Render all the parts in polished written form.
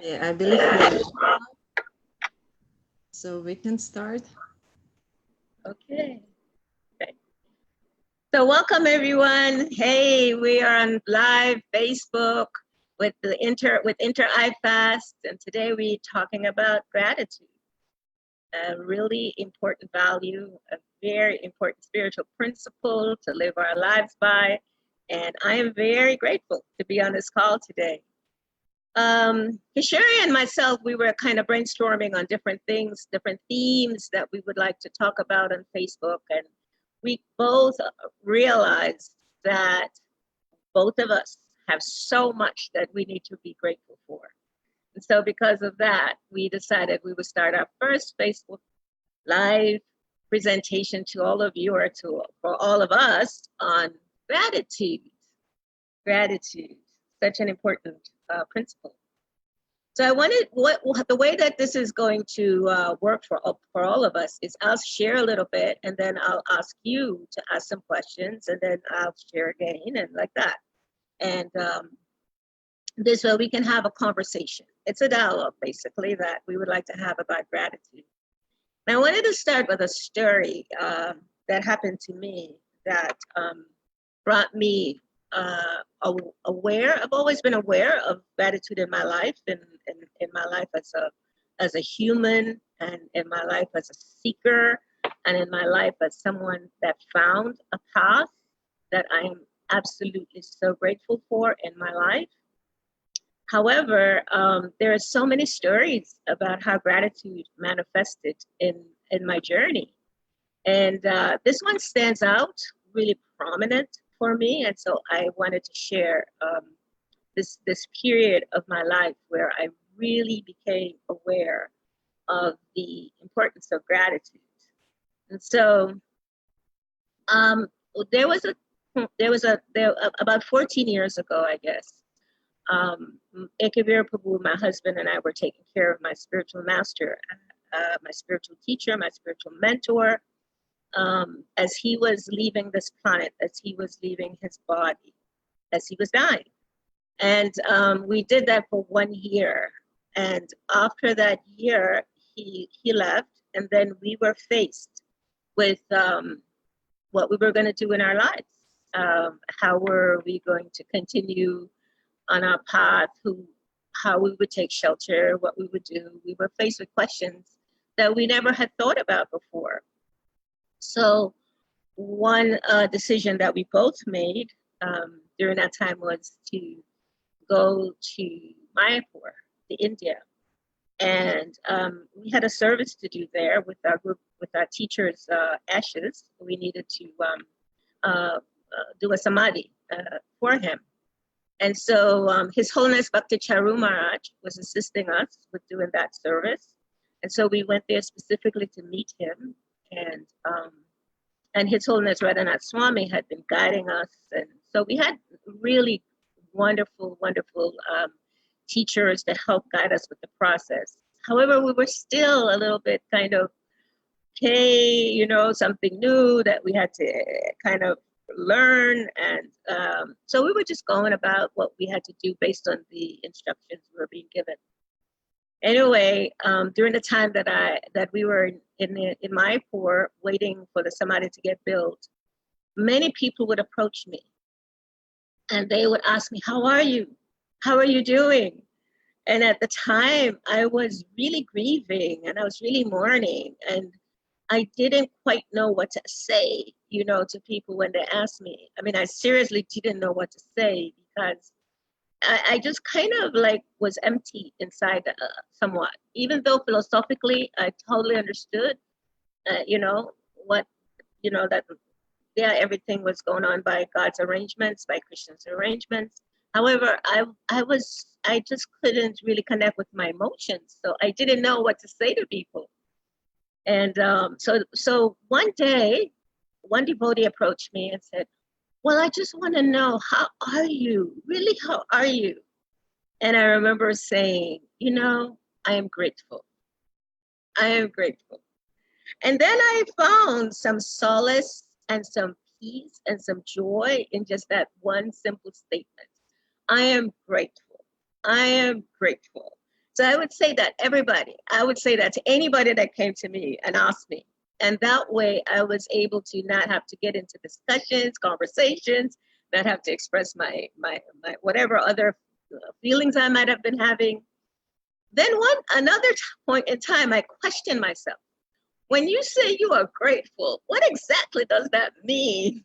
Yeah, I believe we are live, so we can start. Okay. Great. So welcome everyone. Hey, we are on live Facebook with Inter iFast, and today we're talking about gratitude, a really important value, a very important spiritual principle to live our lives by. And I am very grateful to be on this call today. Kisheri and myself, we were kind of brainstorming on different things, different themes that we would like to talk about on Facebook. And we both realized that both of us have so much that we need to be grateful for. And so because of that, we decided we would start our first Facebook live presentation to all of you, or for all of us, on gratitude. Gratitude, such an important principle. So I wanted the way that this is going to work for all of us is I'll share a little bit, and then I'll ask you to ask some questions, and then I'll share again, and like that. And this way we can have a conversation. It's a dialogue, basically, that we would like to have about gratitude. Now, I wanted to start with a story that happened to me that brought me aware. I've always been aware of gratitude in my life, and in my life as a human, and in my life as a seeker, and in my life as someone that found a path that I am absolutely so grateful for in my life. However, there are so many stories about how gratitude manifested in my journey. And this one stands out really prominent for me. And so I wanted to share this period of my life where I really became aware of the importance of gratitude. And so about 14 years ago, I guess, Ekevir Prabhu, my husband, and I were taking care of my spiritual master, my spiritual teacher, my spiritual mentor, as he was leaving this planet, as he was leaving his body, as he was dying. And we did that for 1 year. And after that year, he left, and then we were faced with what we were going to do in our lives. How were we going to continue on our path, how we would take shelter, what we would do. We were faced with questions that we never had thought about before. So one decision that we both made during that time was to go to Mayapur, to India. And we had a service to do there with our group, with our teacher's ashes. We needed to do a samadhi for him. And so His Holiness Bhakti Charu Maharaj was assisting us with doing that service. And so we went there specifically to meet him. And His Holiness Radhanath Swami had been guiding us. And so we had really wonderful, wonderful teachers to help guide us with the process. However, we were still a little bit kind of, okay, something new that we had to kind of learn. And so we were just going about what we had to do based on the instructions we were being given. Anyway, during the time that we were in Mayapur waiting for the samadhi to get built, many people would approach me, and they would ask me, "How are you? How are you doing?" And at the time, I was really grieving, and I was really mourning, and I didn't quite know what to say, to people when they asked me. I mean, I seriously didn't know what to say, because I just kind of was empty inside somewhat, even though philosophically I totally understood, what, that, yeah, everything was going on by God's arrangements, by Krishna's arrangements. However, I just couldn't really connect with my emotions. So I didn't know what to say to people. And so one day, one devotee approached me and said, "Well, I just want to know, how are you? Really, how are you?" And I remember saying, I am grateful. I am grateful. And then I found some solace and some peace and some joy in just that one simple statement. I am grateful. I am grateful. So I would say that everybody, I would say that to anybody that came to me and asked me. And that way I was able to not have to get into discussions, conversations, not have to express my whatever other feelings I might have been having. Then another point in time, I questioned myself. When you say you are grateful, what exactly does that mean?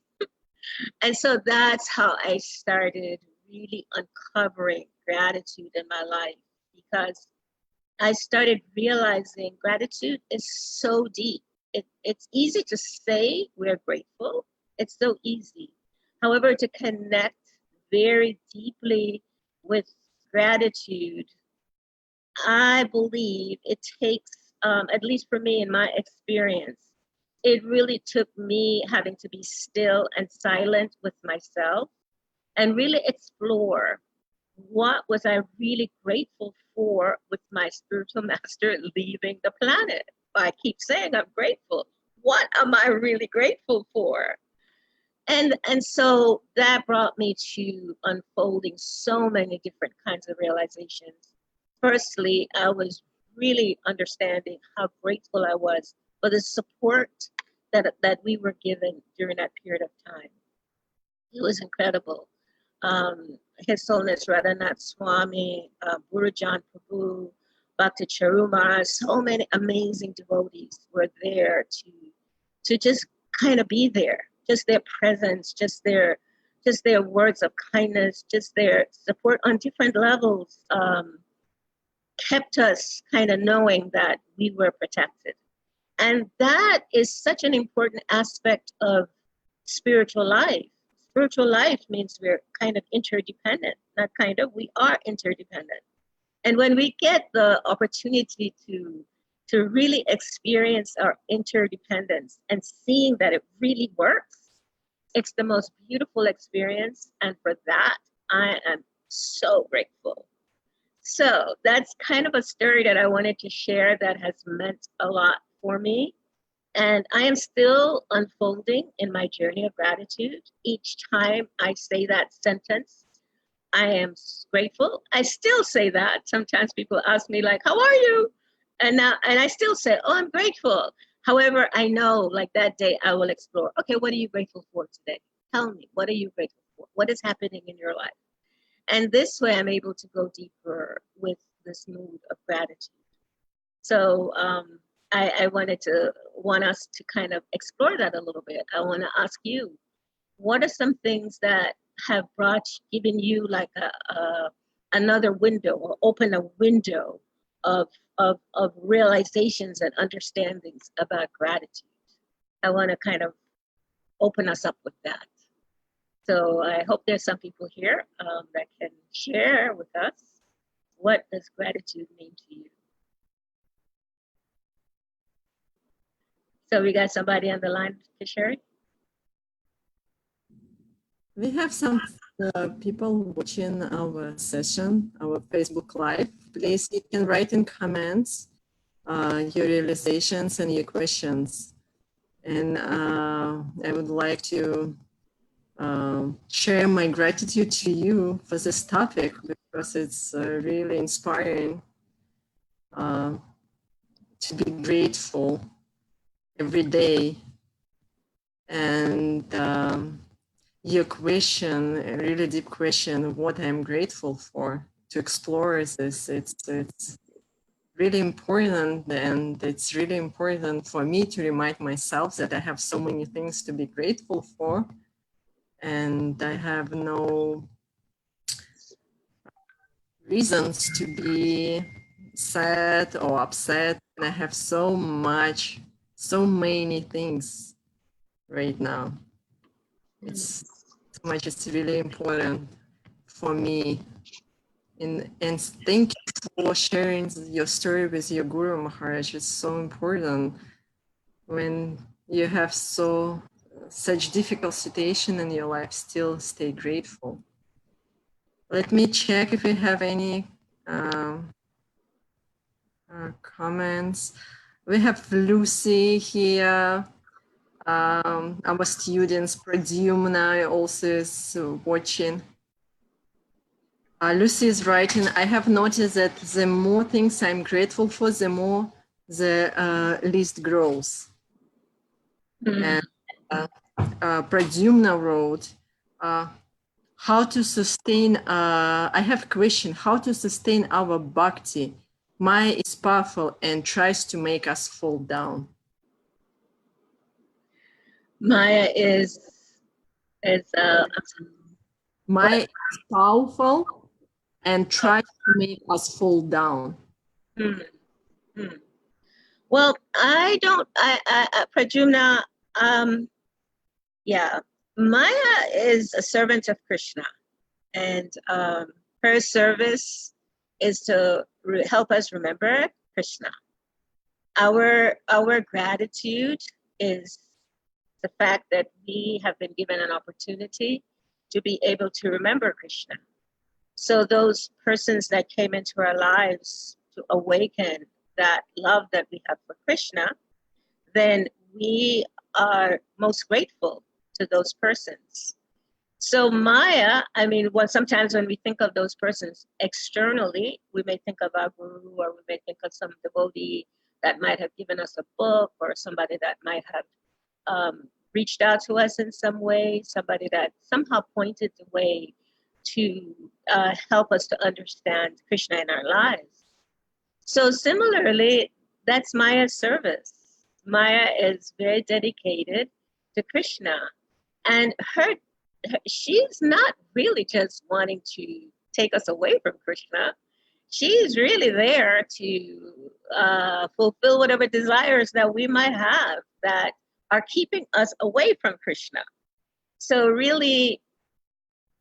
And so that's how I started really uncovering gratitude in my life, because I started realizing gratitude is so deep. It's easy to say we're grateful. It's so easy. However, to connect very deeply with gratitude, I believe it takes, at least for me in my experience, it really took me having to be still and silent with myself and really explore what was I really grateful for with my spiritual master leaving the planet. I keep saying I'm grateful. What am I really grateful for? And so that brought me to unfolding so many different kinds of realizations. Firstly, I was really understanding how grateful I was for the support that we were given during that period of time. It was incredible. His Holiness Radhanath Swami, Gurujan Prabhu, Bhakti Charuma, so many amazing devotees were there to just kind of be there. Just their presence, just their words of kindness, just their support on different levels kept us kind of knowing that we were protected. And that is such an important aspect of spiritual life. Spiritual life means we're kind of interdependent, not kind of, we are interdependent. And when we get the opportunity to really experience our interdependence and seeing that it really works, it's the most beautiful experience. And for that, I am so grateful. So that's kind of a story that I wanted to share that has meant a lot for me. And I am still unfolding in my journey of gratitude. Each time I say that sentence, I am grateful. I still say that. Sometimes people ask me like, how are you? And I still say, oh, I'm grateful. However, I know like that day I will explore, okay, what are you grateful for today? Tell me, what are you grateful for? What is happening in your life? And this way I'm able to go deeper with this mood of gratitude. So I want us to kind of explore that a little bit. I want to ask you, what are some things that have given you like another window or open a window of realizations and understandings about gratitude? I want to kind of open us up with that. So I hope there's some people here that can share with us, what does gratitude mean to you? So we got somebody on the line to share? We have some people watching our session, our Facebook Live. Please, you can write in comments your realizations and your questions. And I would like to share my gratitude to you for this topic, because it's really inspiring to be grateful every day. And your question, a really deep question, what I'm grateful for, to explore this, it's really important. And it's really important for me to remind myself that I have so many things to be grateful for. And I have no reasons to be sad or upset. And I have so many things right now. It's so much, it's really important for me. And thank you for sharing your story with your Guru Maharaj. It's so important when you have such difficult situation in your life, still stay grateful. Let me check if we have any comments. We have Lucy here. Our students, Pradyumna also is watching. Lucy is writing, I have noticed that the more things I'm grateful for, the more the list grows. And Pradyumna wrote, how to sustain, I have a question, how to sustain our bhakti? Maya is powerful and tries to make us fall down. Maya is Maya is powerful and tries to make us fall down. Well, I don't, Pradyumna, yeah, Maya is a servant of Krishna, and her service is to help us remember Krishna. Our gratitude is the fact that we have been given an opportunity to be able to remember Krishna. So those persons that came into our lives to awaken that love that we have for Krishna, then we are most grateful to those persons. So Maya, I mean, sometimes when we think of those persons externally, we may think of our guru, or we may think of some devotee that might have given us a book, or somebody that might have reached out to us in some way, somebody that somehow pointed the way to help us to understand Krishna in our lives. So similarly, that's Maya's service. Maya is very dedicated to Krishna, and she's not really just wanting to take us away from Krishna. She's really there to fulfill whatever desires that we might have that are keeping us away from Krishna. So really,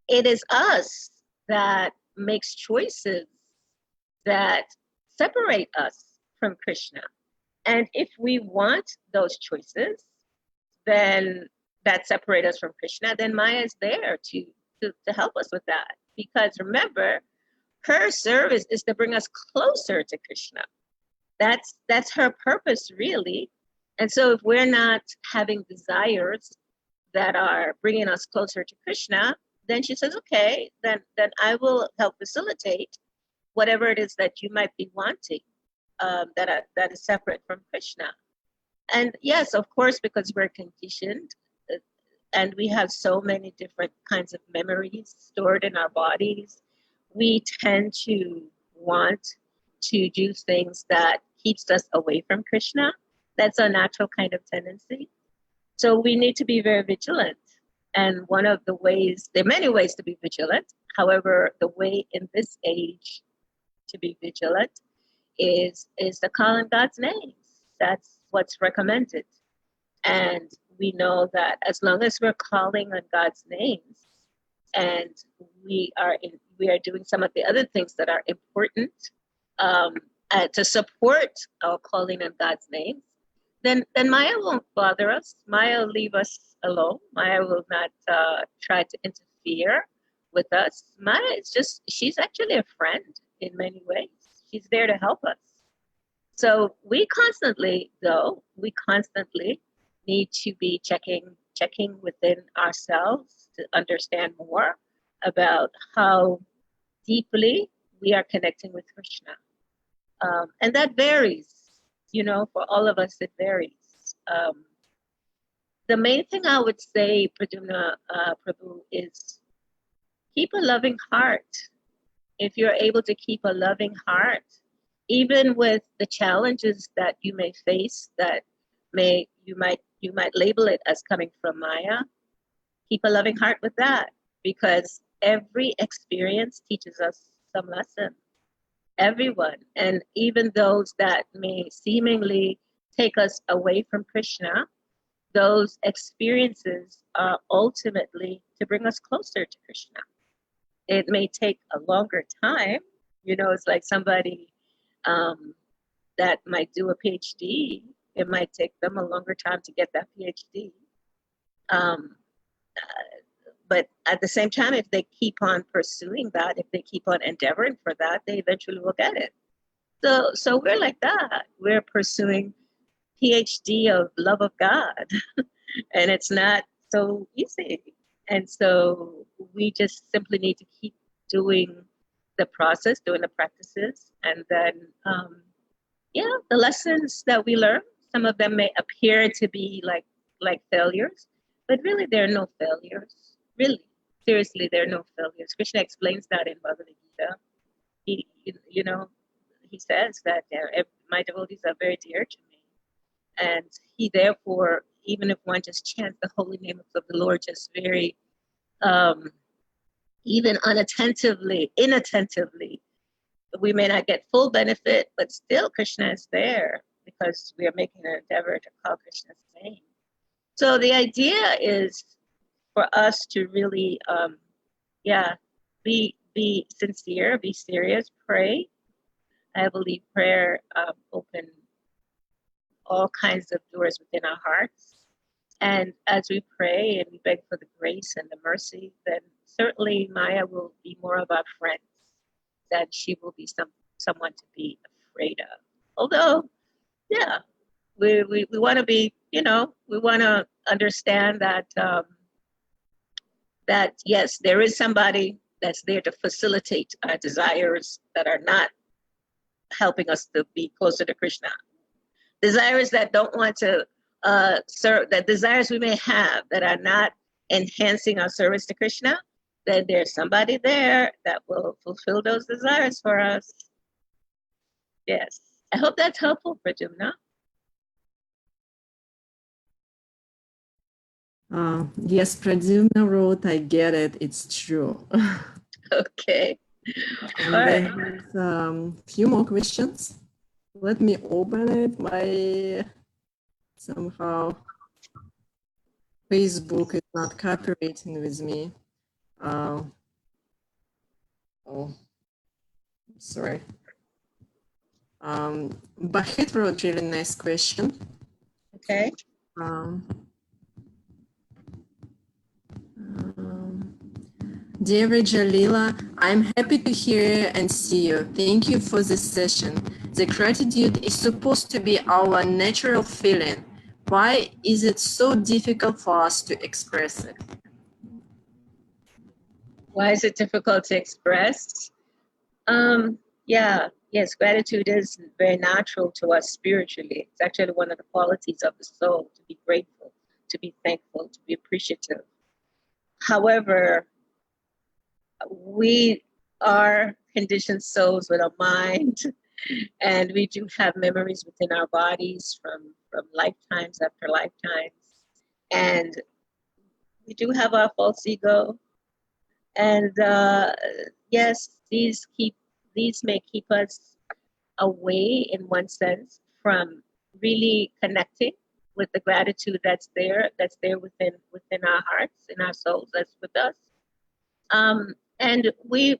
it is us that makes choices that separate us from Krishna. And if we want those choices, then that separate us from Krishna, then Maya is there to help us with that. Because remember, her service is to bring us closer to Krishna. That's her purpose, really. And so if we're not having desires that are bringing us closer to Krishna, then she says, okay, then I will help facilitate whatever it is that you might be wanting that is separate from Krishna. And yes, of course, because we're conditioned and we have so many different kinds of memories stored in our bodies, we tend to want to do things that keeps us away from Krishna. That's a natural kind of tendency. So we need to be very vigilant. And one of the ways, there are many ways to be vigilant. However, the way in this age to be vigilant is to call in God's names. That's what's recommended. And we know that as long as we're calling on God's names and we are doing some of the other things that are important to support our calling on God's names, then Maya won't bother us. Maya will leave us alone. Maya will not try to interfere with us. Maya is she's actually a friend in many ways. She's there to help us. So we constantly need to be checking within ourselves to understand more about how deeply we are connecting with Krishna. And that varies, for all of us, it varies. The main thing I would say, Pradyumna Prabhu, is keep a loving heart. If you're able to keep a loving heart, even with the challenges that you may face, that you might label it as coming from Maya, keep a loving heart with that, because every experience teaches us some lesson. Everyone, and even those that may seemingly take us away from Krishna, those experiences are ultimately to bring us closer to Krishna. It may take a longer time. It's like somebody that might do a PhD. It might take them a longer time to get that PhD. But at the same time, if they keep on pursuing that, if they keep on endeavoring for that, they eventually will get it. So we're like that. We're pursuing PhD of love of God, and it's not so easy. And so we just simply need to keep doing the process, doing the practices, and then the lessons that we learn. Some of them may appear to be like failures, but really they're no failures. Really, seriously, they're no failures. Krishna explains that in Bhagavad Gita. He, he says that my devotees are very dear to me, and he therefore, even if one just chants the holy name of the Lord, just very, even inattentively, we may not get full benefit, but still Krishna is there because we are making an endeavor to call Krishna's name. So the idea is for us to really, be sincere, be serious, pray. I believe prayer open all kinds of doors within our hearts. And as we pray and we beg for the grace and the mercy, then certainly Maya will be more of our friend than she will be someone to be afraid of. Although, we want to be, we want to understand that that yes, there is somebody that's there to facilitate our desires that are not helping us to be closer to Krishna. Desires that don't want to serve, that desires we may have that are not enhancing our service to Krishna, then there's somebody there that will fulfill those desires for us. Yes. I hope that's helpful, Pradyumna. Yes, Pradyumna wrote, I get it, it's true. Okay. And All right. there's a few more questions. Let me open it. My somehow Facebook is not cooperating with me. Oh, sorry. Bahit wrote really nice question. Okay. Dear Vrajalila, I'm happy to hear and see you. Thank you for this session. The gratitude is supposed to be our natural feeling. Why is it so difficult for us to express it? Why is it difficult to express? Yes, gratitude is very natural to us spiritually. It's actually one of the qualities of the soul, to be grateful, to be thankful, to be appreciative. However, we are conditioned souls with a mind, and we do have memories within our bodies from lifetimes after lifetimes. And we do have our false ego. And yes, these may keep us away in one sense from really connecting with the gratitude that's there within our hearts, in our souls, that's with us. And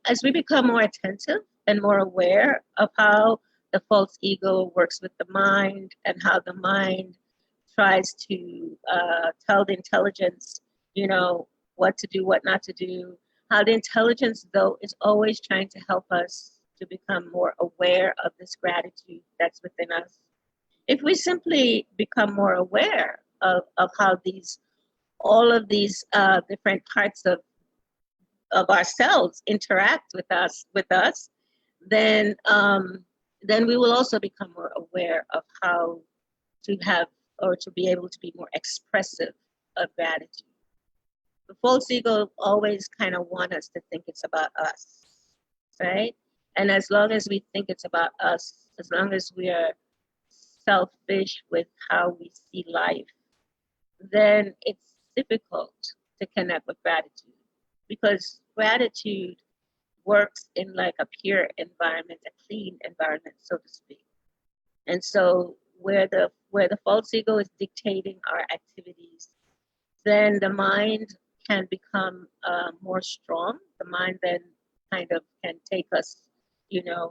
as we become more attentive and more aware of how the false ego works with the mind and how the mind tries to tell the intelligence, what to do, what not to do, how the intelligence, though, is always trying to help us to become more aware of this gratitude that's within us. If we simply become more aware of how all of these different parts of ourselves interact with us, then we will also become more aware of how to have or to be able to be more expressive of gratitude. The false ego always kind of want us to think it's about us, right? And as long as we think it's about us, as long as we are selfish with how we see life, then it's difficult to connect with gratitude, because gratitude works in like a pure environment, a clean environment, so to speak. And so where the false ego is dictating our activities, then the mind can become more strong. The mind then kind of can take us,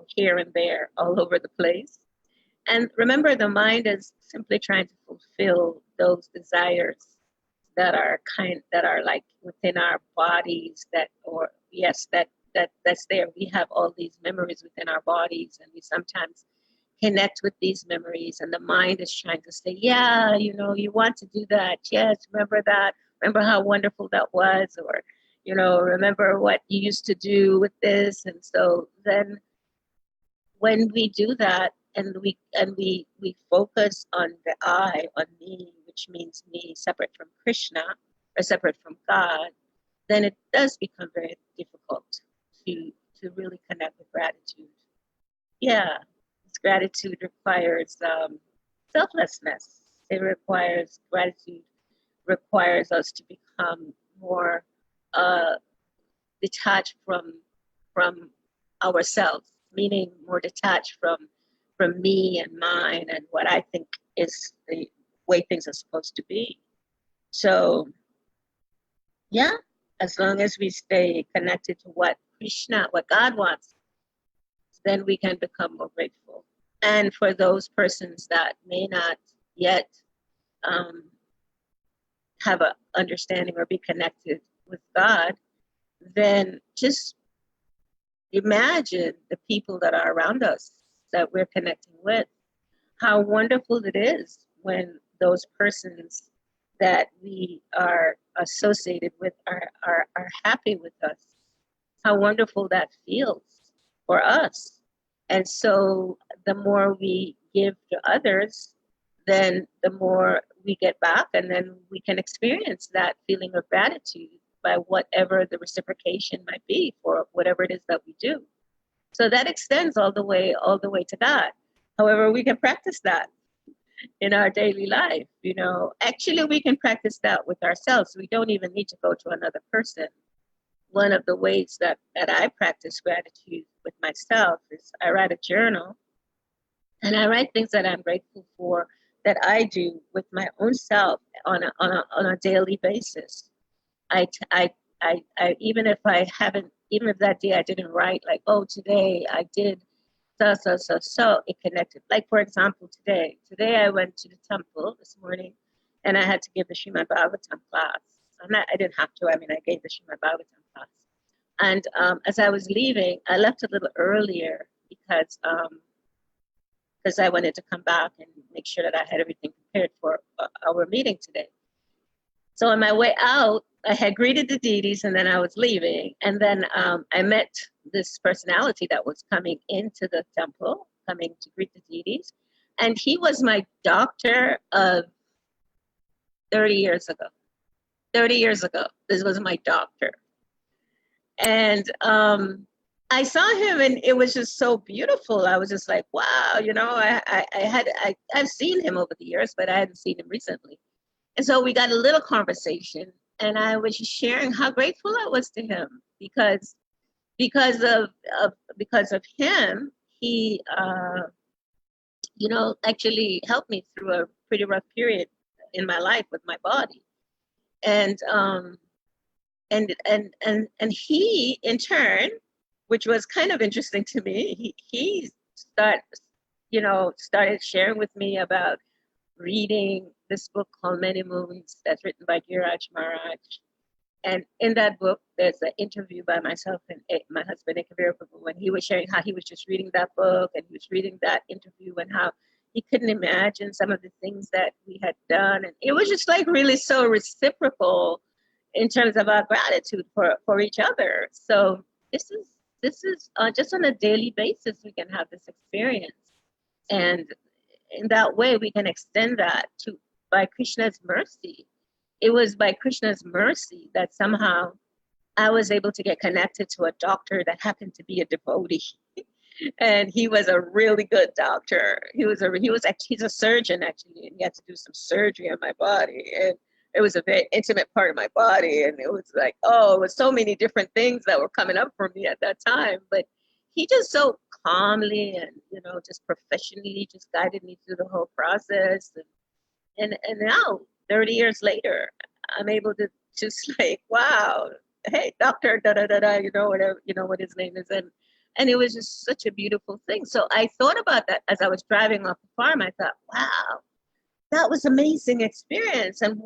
here and there, all over the place. And remember, the mind is simply trying to fulfill those desires that are like within our bodies, that's there. We have all these memories within our bodies, and we sometimes connect with these memories, and the mind is trying to say, yeah, you want to do that. Yes, remember that. Remember how wonderful that was, or, remember what you used to do with this. And so then when we do that, and we focus on the I, on me, which means me separate from Krishna or separate from God, then it does become very difficult to really connect with gratitude. Yeah, this gratitude requires selflessness. It requires gratitude requires us to become more uh, detached from ourselves, meaning more detached from me and mine and what I think is the way things are supposed to be. So yeah, as long as we stay connected to what Krishna, what God wants, then we can become more grateful. And for those persons that may not yet um, have an understanding or be connected with God, then just imagine the people that are around us that we're connecting with. How wonderful it is when those persons that we are associated with are happy with us. How wonderful that feels for us. And so the more we give to others, then the more we get back, and then we can experience that feeling of gratitude by whatever the reciprocation might be for whatever it is that we do. So that extends all the way to God. However, we can practice that in our daily life. Actually, we can practice that with ourselves. We don't even need to go to another person. One of the ways that I practice gratitude with myself is I write a journal, and I write things that I'm grateful for that I do with my own self on a daily basis. I, I, even if I haven't, even if that day I didn't write, like, oh, today I did so, it connected. Like, for example, today I went to the temple this morning, and I had to give the Srimad Bhagavatam class. I didn't have to, I gave the Srimad Bhagavatam class. And as I was leaving, I left a little earlier because I wanted to come back and make sure that I had everything prepared for our meeting today. So on my way out, I had greeted the deities, and then I was leaving. And then I met this personality that was coming into the temple, coming to greet the deities. And he was my doctor of 30 years ago. 30 years ago, this was my doctor. And I saw him, and it was just so beautiful. I was just like, wow, I've seen him over the years, but I hadn't seen him recently. And so we got a little conversation, and I was just sharing how grateful I was to him because of him, he actually helped me through a pretty rough period in my life with my body. And he in turn, which was kind of interesting to me, he started sharing with me about reading this book called Many Moons that's written by Giraj Maharaj. And in that book, there's an interview by myself and my husband, Ekavir Prabhu, when he was sharing how he was just reading that book, and he was reading that interview, and how he couldn't imagine some of the things that we had done. And it was just like really so reciprocal in terms of our gratitude for each other. So this is just on a daily basis, we can have this experience. And in that way, we can extend that to by Krishna's mercy. It was by Krishna's mercy that somehow I was able to get connected to a doctor that happened to be a devotee. And he was a really good doctor. He's a surgeon actually, and he had to do some surgery on my body. And it was a very intimate part of my body. And it was like, it was so many different things that were coming up for me at that time. But he just so calmly and, just professionally just guided me through the whole process. And now, 30 years later, I'm able to just like, wow, hey, doctor, da-da-da-da, whatever, what his name is. And it was just such a beautiful thing. So I thought about that as I was driving off the farm. I thought, wow, that was amazing experience. And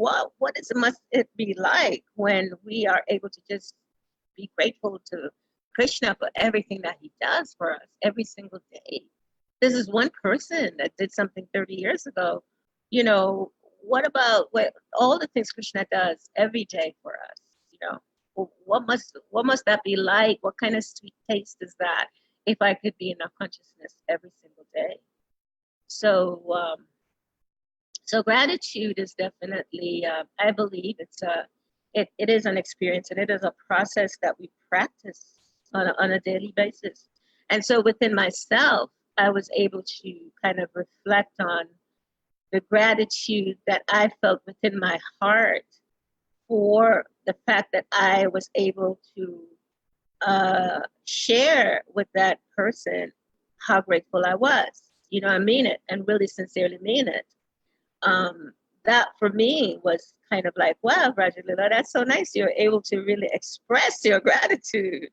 must it be like when we are able to just be grateful to Krishna for everything that he does for us every single day. This is one person that did something 30 years ago. What about all the things Krishna does every day for us? well, what must that be like? What kind of sweet taste is that if I could be in a consciousness every single day? So so gratitude is definitely, I believe it is an experience, and it is a process that we practice on a daily basis. And so within myself, I was able to kind of reflect on the gratitude that I felt within my heart for the fact that I was able to share with that person how grateful I was. You know, I mean it and really sincerely mean it. Um, that for me was kind of like, wow, Vrajalila, that's so nice. You're able to really express your gratitude.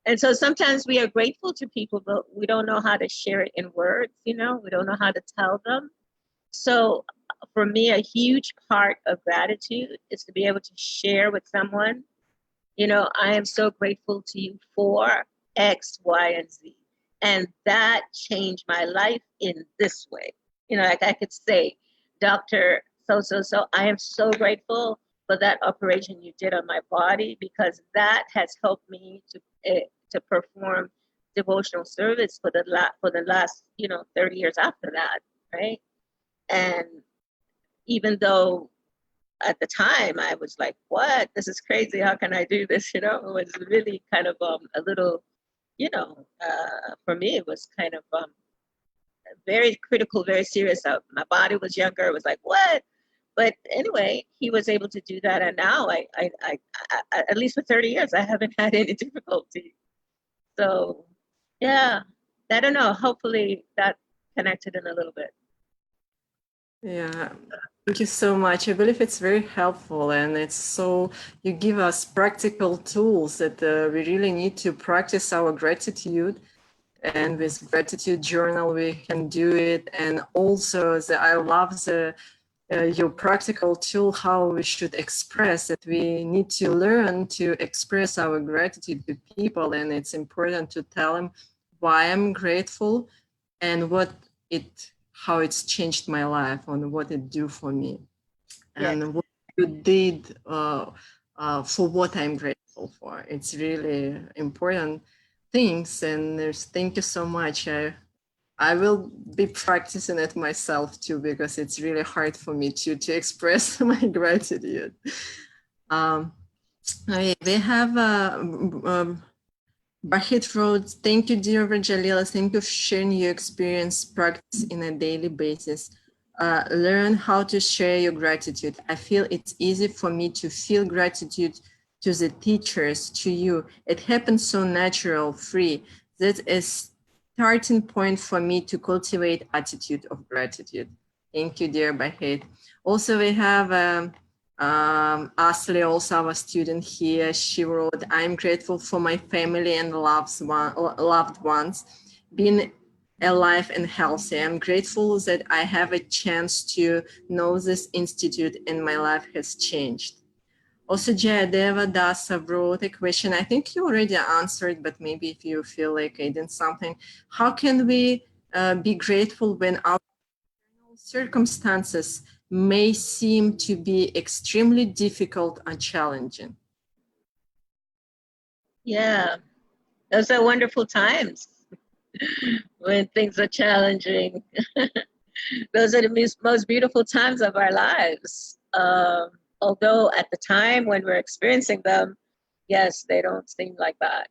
And so sometimes we are grateful to people, but we don't know how to share it in words, you know, we don't know how to tell them. So for me, a huge part of gratitude is to be able to share with someone, you know, I am so grateful to you for X, Y, and Z. And that changed my life in this way. You know, like I could say, Dr. So, I am so grateful for that operation you did on my body, because that has helped me to perform devotional service for the last, you know, 30 years after that, right? And even though at the time I was like, what? This is crazy. How can I do this? You know, it was really kind of a little, you know, for me, it was kind of very critical, very serious. My body was younger. It was like, what? But anyway, he was able to do that. And now I at least for 30 years, I haven't had any difficulty. So yeah, I don't know. Hopefully that connected in a little bit. Yeah, thank you so much. I believe it's very helpful, and it's so you give us practical tools that we really need to practice our gratitude. And with gratitude journal, we can do it. And also, I love your practical tool how we should express that. We need to learn to express our gratitude to people, and it's important to tell them why I'm grateful and how it's changed my life and what it do for me, and Yes. what you did for what I'm grateful for. It's really important things, and thank you so much. I will be practicing it myself too, because it's really hard for me to express my gratitude. We have Bahit wrote, thank you, dear Vrajalila. Thank you for sharing your experience, practice in a daily basis. Learn how to share your gratitude. I feel it's easy for me to feel gratitude to the teachers, to you. It happens so natural, free. That is starting point for me to cultivate attitude of gratitude. Thank you, dear Bahit. Also, we have Ashley, also our student here. She wrote, I'm grateful for my family and loved ones being alive and healthy. I'm grateful that I have a chance to know this institute and my life has changed. Also, Jayadeva Dasa wrote a question. I think you already answered, but maybe if you feel like adding something, how can we be grateful when our circumstances may seem to be extremely difficult and challenging? Yeah, those are wonderful times when things are challenging. Those are the most beautiful times of our lives. Although at the time when we're experiencing them, yes, they don't seem like that.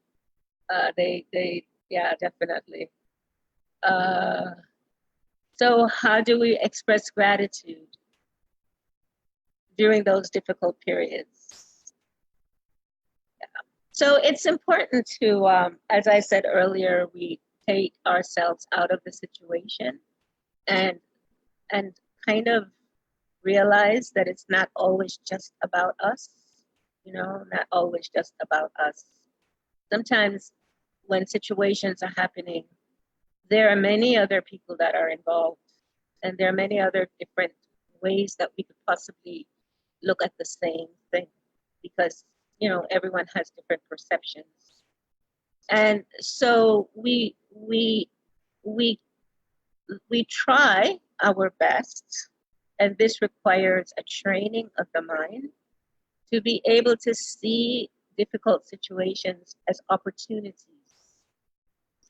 Yeah, definitely. So how do we express gratitude during those difficult periods? Yeah. So it's important to, as I said earlier, we take ourselves out of the situation and kind of realize that it's not always just about us, you know, not always just about us. Sometimes when situations are happening, there are many other people that are involved, and there are many other different ways that we could possibly look at the same thing, because, you know, everyone has different perceptions. And so we try our best, and this requires a training of the mind to be able to see difficult situations as opportunities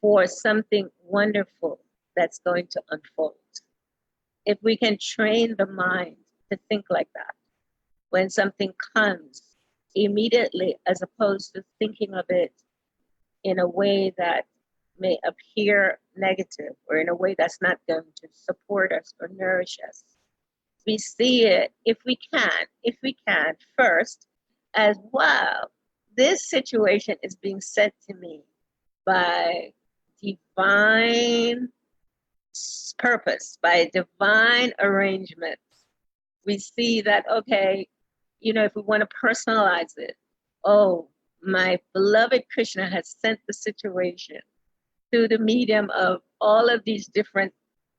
for something wonderful that's going to unfold. If we can train the mind to think like that, when something comes immediately, as opposed to thinking of it in a way that may appear negative or in a way that's not going to support us or nourish us. We see it, if we can, first as, wow, this situation is being sent to me by divine purpose, by divine arrangement. We see that, okay, if we want to personalize it, oh, my beloved Krishna has sent the situation through the medium of all of these different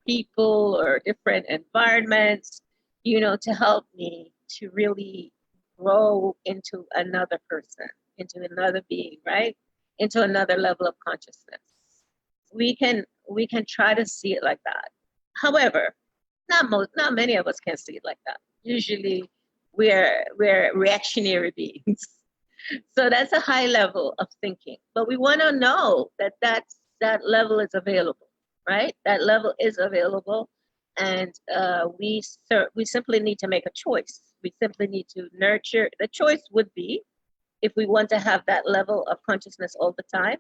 people or different environments, to help me to really grow into another person, into another being, right? Into another level of consciousness. We can try to see it like that. However, not many of us can see it like that. Usually we're reactionary beings. So that's a high level of thinking. But we want to know that level is available, right? That level is available. And we simply need to make a choice. We simply need to nurture. The choice would be, if we want to have that level of consciousness all the time,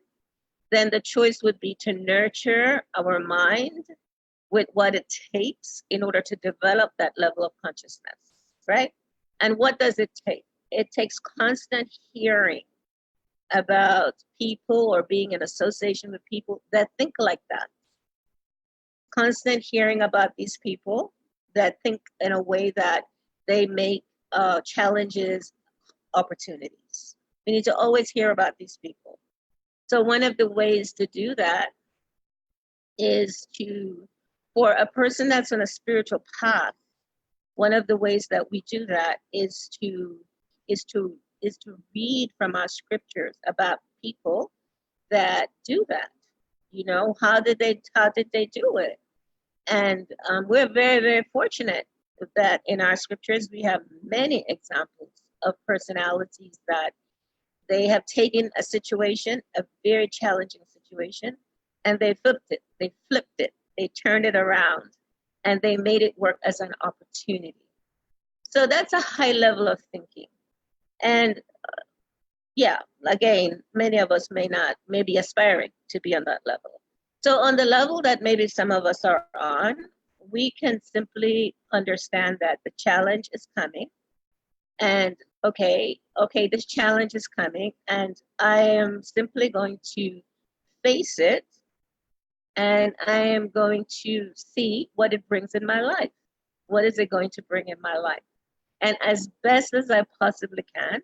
then the choice would be to nurture our mind with what it takes in order to develop that level of consciousness, right? And what does it take? It takes constant hearing about people or being in association with people that think like that. Constant hearing about these people that think in a way that they make challenges opportunities. We need to always hear about these people. So one of the ways to do that is for a person that's on a spiritual path, one of the ways that we do that is to read from our scriptures about people that do that. How did they do it? And we're very, very fortunate that in our scriptures we have many examples of personalities that they have taken a situation, a very challenging situation, and they flipped it, they turned it around, and they made it work as an opportunity. So that's a high level of thinking. And again, many of us may be aspiring to be on that level. So on the level that maybe some of us are on, we can simply understand that the challenge is coming. And okay, this challenge is coming, and I am simply going to face it, and I am going to see what it brings in my life. What is it going to bring in my life? And as best as I possibly can,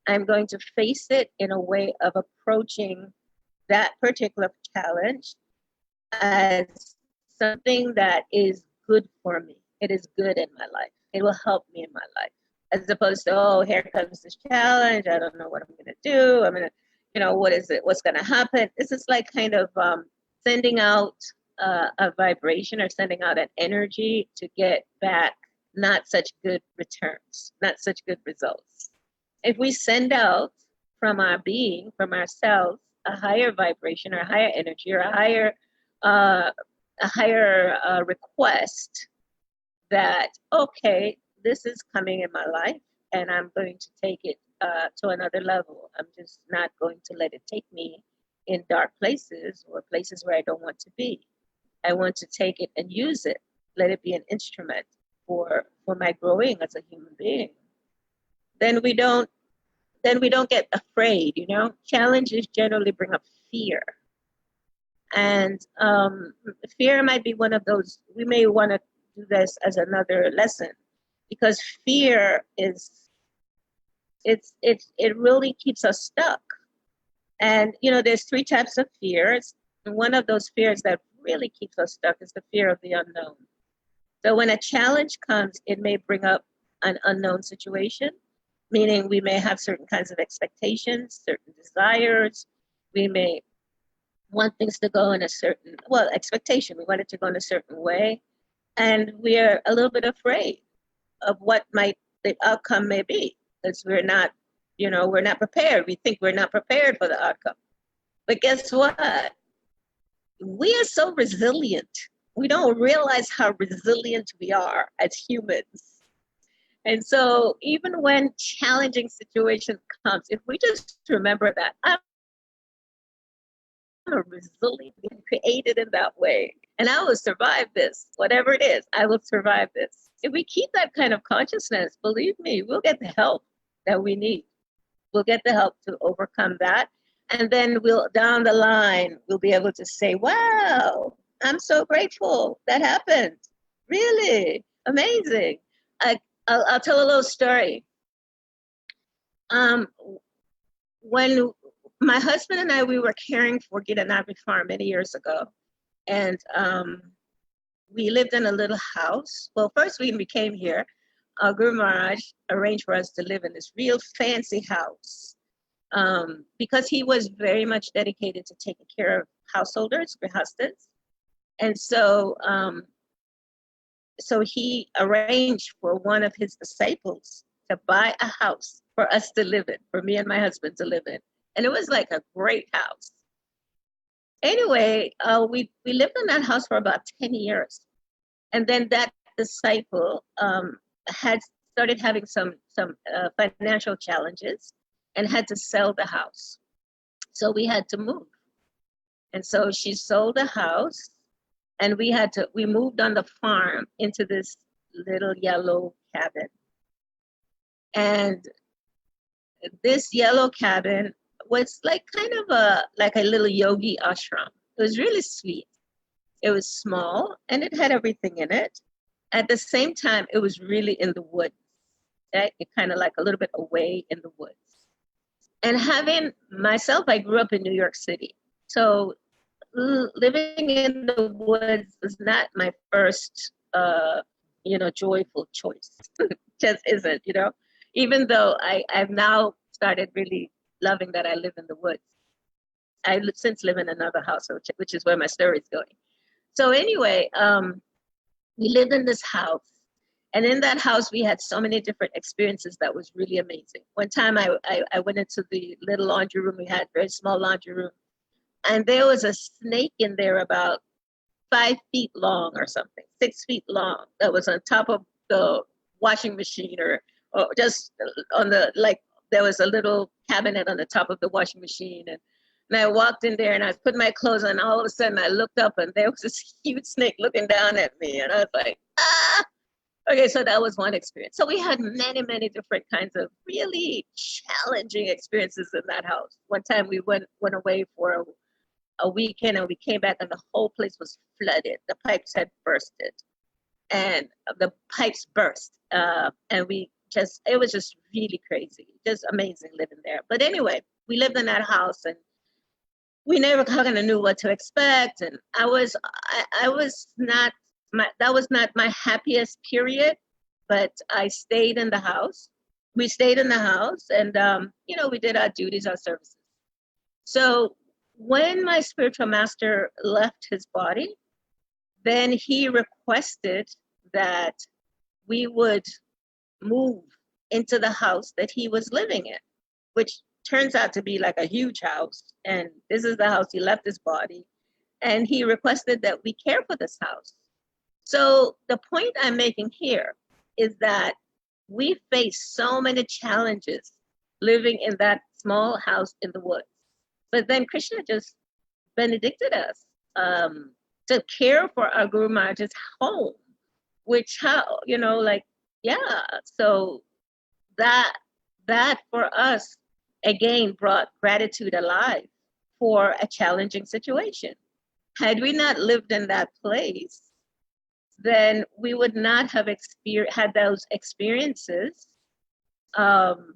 I'm going to face it in a way of approaching that particular challenge as something that is good for me. It is good in my life. It will help me in my life. As opposed to, oh, here comes this challenge. I don't know what I'm going to do. I'm going to, what is it? What's going to happen? This is like kind of sending out a vibration or sending out an energy to get back not such good returns, not such good results. If we send out from our being, from ourselves, a higher vibration or a higher energy or a higher request that, okay, this is coming in my life and I'm going to take it to another level. I'm just not going to let it take me in dark places or places where I don't want to be. I want to take it and use it. Let it be an instrument for my growing as a human being. Then we don't get afraid, Challenges generally bring up fear. And fear might be one of those. We may want to do this as another lesson, because fear it really keeps us stuck. And there's 3 types of fears. And one of those fears that really keeps us stuck is the fear of the unknown. So when a challenge comes, it may bring up an unknown situation, meaning we may have certain kinds of expectations, certain desires. We may want things to go in a certain, expectation. We want it to go in a certain way. And we are a little bit afraid of what the outcome may be, because we're not You know, we're not prepared. We think we're not prepared for the outcome. But guess what? We are so resilient. We don't realize how resilient we are as humans. And so even when challenging situations comes, if we just remember that I'm a resilient being created in that way, and I will survive this, whatever it is, I will survive this. If we keep that kind of consciousness, believe me, we'll get the help that we need. We'll get the help to overcome that. And then we'll, down the line, we'll be able to say, wow, I'm so grateful that happened. Really amazing. I'll tell a little story. When my husband and I, we were caring for Gitanabri Farm many years ago. And we lived in a little house. Well, first when we came here, Guru Maharaj arranged for us to live in this real fancy house because he was very much dedicated to taking care of householders, grihastas. And so, so he arranged for one of his disciples to buy a house for us to live in, for me and my husband to live in. And it was like a great house. Anyway, we lived in that house for about 10 years. And then that disciple had started having some financial challenges and had to sell the house. So we had to move. And so she sold the house, and we moved on the farm into this little yellow cabin. And this yellow cabin was like kind of like a little yogi ashram. It was really sweet. It was small and it had everything in it. At the same time, it was really in the woods, right? It kind of like a little bit away in the woods. And having myself, I grew up in New York City. So living in the woods was not my first, joyful choice. Just isn't, even though I've now started really loving that I live in the woods. I since live in another house, which is where my story is going. So anyway, we lived in this house. And in that house, we had so many different experiences that was really amazing. One time I went into the little laundry room. We had a very small laundry room. And there was a snake in there about 5 feet long or something, 6 feet long, that was on top of the washing machine or just on the, like, there was a little cabinet on the top of the washing machine. And I walked in there and I was putting my clothes on. And all of a sudden I looked up and there was this huge snake looking down at me. And I was like, ah! Okay, so that was one experience. So we had many, many different kinds of really challenging experiences in that house. One time we went away for a weekend and we came back and the whole place was flooded. The pipes had bursted and the pipes burst. And it was just really crazy, just amazing living there. But anyway, we lived in that house and we never kind of knew what to expect. And that was not my happiest period, but I stayed in the house. We stayed in the house and, we did our duties, our services. So when my spiritual master left his body, then he requested that we would move into the house that he was living in, which turns out to be like a huge house. And this is the house he left his body. And he requested that we care for this house. So the point I'm making here is that we face so many challenges living in that small house in the woods. But then Krishna just benedicted us to care for our Guru Maharaj's home, which so that for us, again, brought gratitude alive for a challenging situation. Had we not lived in that place, then we would not have had those experiences. I'm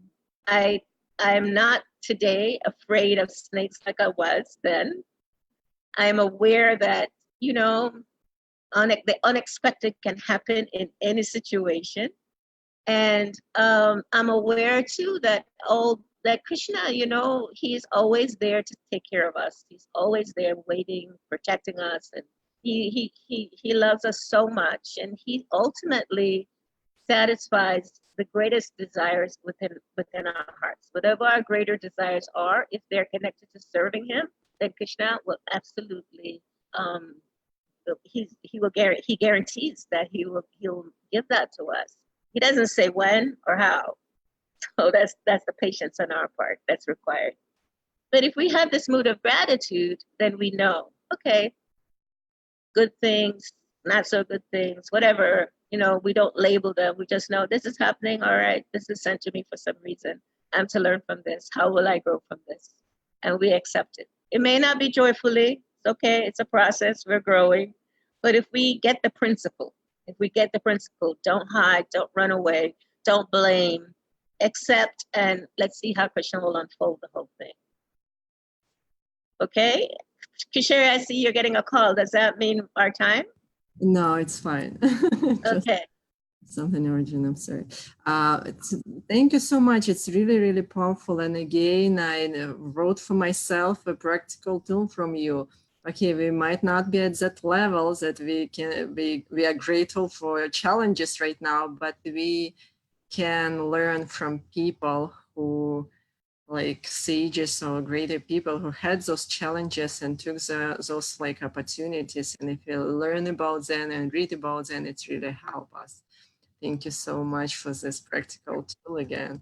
not today afraid of snakes like I was then. I'm aware that, the unexpected can happen in any situation. And I'm aware too that Krishna, he's always there to take care of us. He's always there waiting, protecting us. And he loves us so much. And he ultimately satisfies the greatest desires within our hearts. Whatever our greater desires are, if they're connected to serving him, then Krishna will absolutely he guarantees that he'll give that to us. He doesn't say when or how. So that's the patience on our part that's required. But if we have this mood of gratitude, then we know, okay, good things, not so good things, whatever, we don't label them. We just know this is happening. All right, this is sent to me for some reason. I'm to learn from this. How will I grow from this? And we accept it. It may not be joyfully. It's okay. It's a process. We're growing. But if we get the principle, don't hide, don't run away, don't blame, accept, and let's see how Krishna will unfold the whole thing. Okay? Kishore, I see you're getting a call. Does that mean our time? No, it's fine. Okay. Something urgent, I'm sorry. Thank you so much. It's really, really powerful. And again, I wrote for myself a practical tool from you. Okay, we might not be at that level that we are grateful for challenges right now, but we can learn from people who, like sages or greater people who had those challenges and took those like opportunities. And if we learn about them and read about them, it really helps us. Thank you so much for this practical tool again.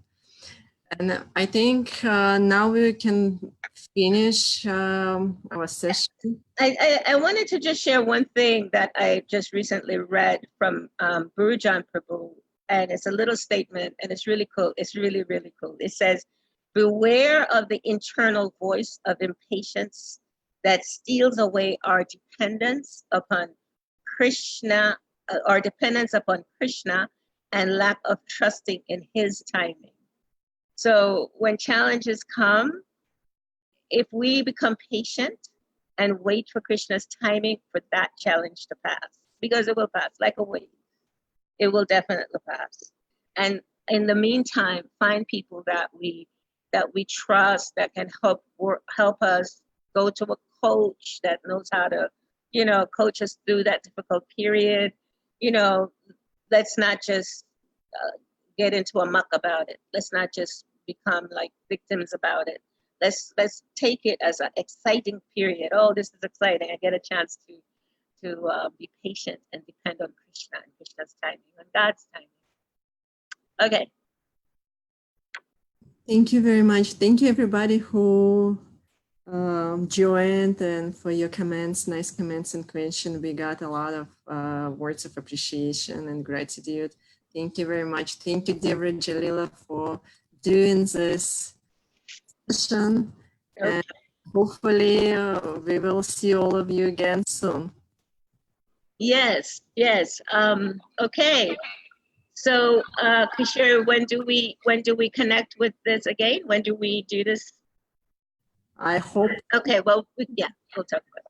And I think now we can finish our session. I wanted to just share one thing that I just recently read from Gurujan Prabhu, and it's a little statement, and it's really cool. It's really, really cool. It says, beware of the internal voice of impatience that steals away our dependence upon Krishna, and lack of trusting in his timing. So when challenges come, if we become patient and wait for Krishna's timing for that challenge to pass, because it will pass like a wave, it will definitely pass. And in the meantime, find people that we trust, that can help us, go to a coach that knows how to, coach us through that difficult period. Let's not just get into a muck about it. Let's not just become like victims about it. Let's take it as an exciting period. Oh, this is exciting. I get a chance to be patient and depend on Krishna and Krishna's timing and God's timing. Okay. Thank you very much. Thank you, everybody who joined, and for your comments, nice comments and questions. We got a lot of words of appreciation and gratitude. Thank you very much. Thank you, dear Vrajalila, for doing this session. Okay. And hopefully we will see all of you again soon. Yes. Okay. So, Kishore, when do we connect with this again? When do we do this? I hope. Okay. Well, yeah, we'll talk about it.